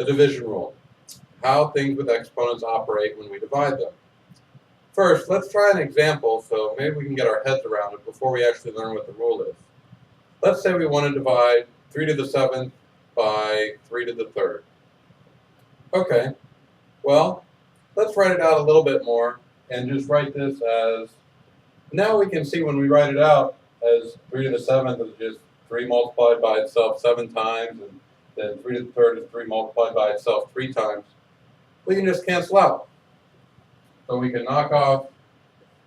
the division rule, how things with exponents operate when we divide them. First, let's try an example so maybe we can get our heads around it before we actually learn what the rule is. Let's say we want to divide 3 to the 7th by 3 to the 3rd. Okay, well, let's write it out a little bit more and just write this as, now we can see when we write it out as 3 to the 7th is just 3 multiplied by itself 7 times, and then 3 to the 3rd is 3 multiplied by itself 3 times. We can just cancel out. So we can knock off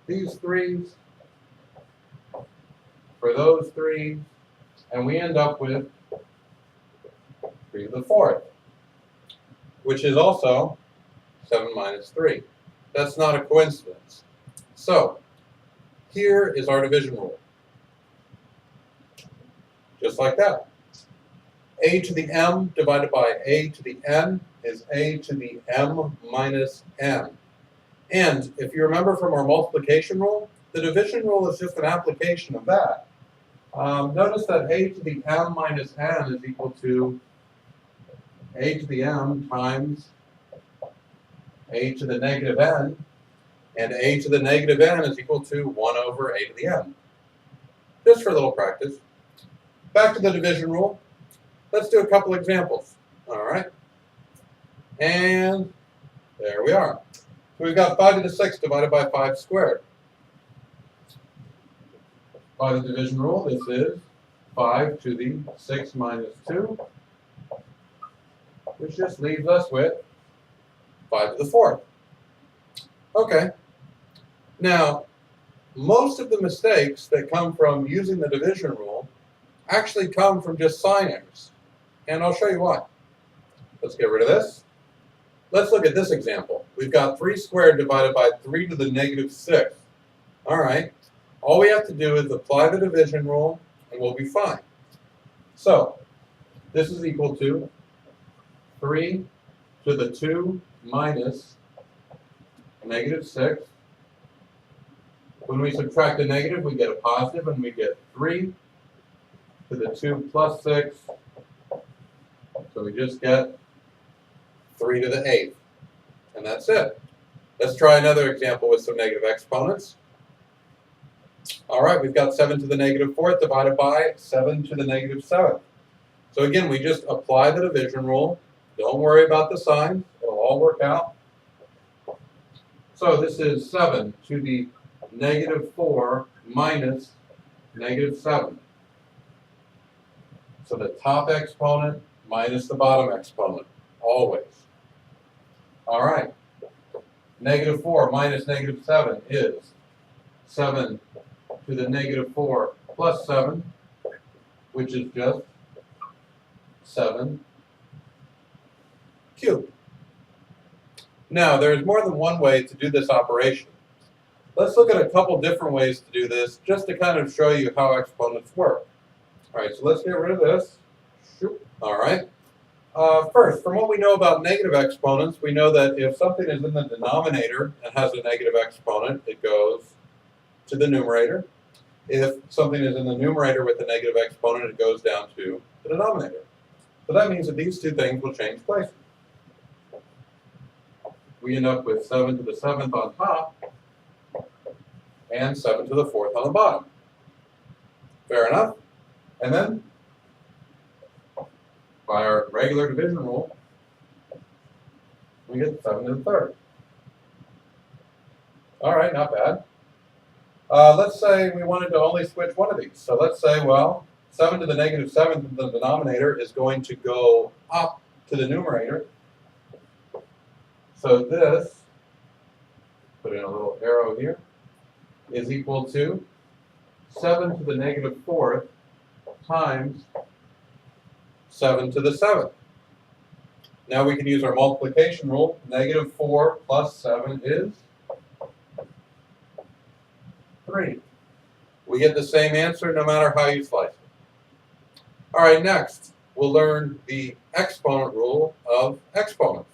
these 3's for those 3's, and we end up with 3 to the 4th, which is also 7 minus 3. That's not a coincidence. So here is our division rule. Just like that. A to the m divided by a to the n is a to the m minus n. And if you remember from our multiplication rule, the division rule is just an application of that. Notice that a to the m minus n is equal to a to the m times a to the negative n, and a to the negative n is equal to 1 over a to the n. Just for a little practice. Back to the division rule. Let's do a couple examples. All right. And there we are. So we've got 5 to the 6th divided by 5 squared. By the division rule, this is 5 to the 6 minus 2, which just leaves us with 5 to the 4th. Okay. Now, most of the mistakes that come from using the division rule actually come from just sign errors. And I'll show you why. Let's get rid of this. Let's look at this example. We've got 3 squared divided by 3 to the negative 6th. All right. All we have to do is apply the division rule, and we'll be fine. So this is equal to 3 to the 2 minus negative 6. When we subtract a negative, we get a positive, and we get 3 to the 2 plus 6. So we just get 3 to the 8th. And that's it. Let's try another example with some negative exponents. All right, we've got 7 to the negative 4th divided by 7 to the negative 7th. So again, we just apply the division rule. Don't worry about the signs. It'll all work out. So this is 7 to the negative 4 minus negative 7. So the top exponent minus the bottom exponent, always. All right. Negative 4 minus negative 7 is 7 to the negative 4 plus 7, which is just 7 cubed. Now, there's more than one way to do this operation. Let's look at a couple different ways to do this, just to kind of show you how exponents work. All right, so let's get rid of this. All right. First, from what we know about negative exponents, we know that if something is in the denominator and has a negative exponent, it goes to the numerator. If something is in the numerator with a negative exponent, it goes down to the denominator. So that means that these two things will change places. We end up with 7 to the 7th on top and 7 to the 4th on the bottom. Fair enough? And then, by our regular division rule, we get 7 to the 3rd. All right, not bad. Let's say we wanted to only switch one of these. So let's say, well, 7 to the negative 7th of the denominator is going to go up to the numerator. So this, put in a little arrow here, is equal to 7 to the negative 4th times 7 to the 7th. Now we can use our multiplication rule. Negative 4 plus 7 is 3. We get the same answer no matter how you slice it. All right, next, we'll learn the exponent rule of exponents.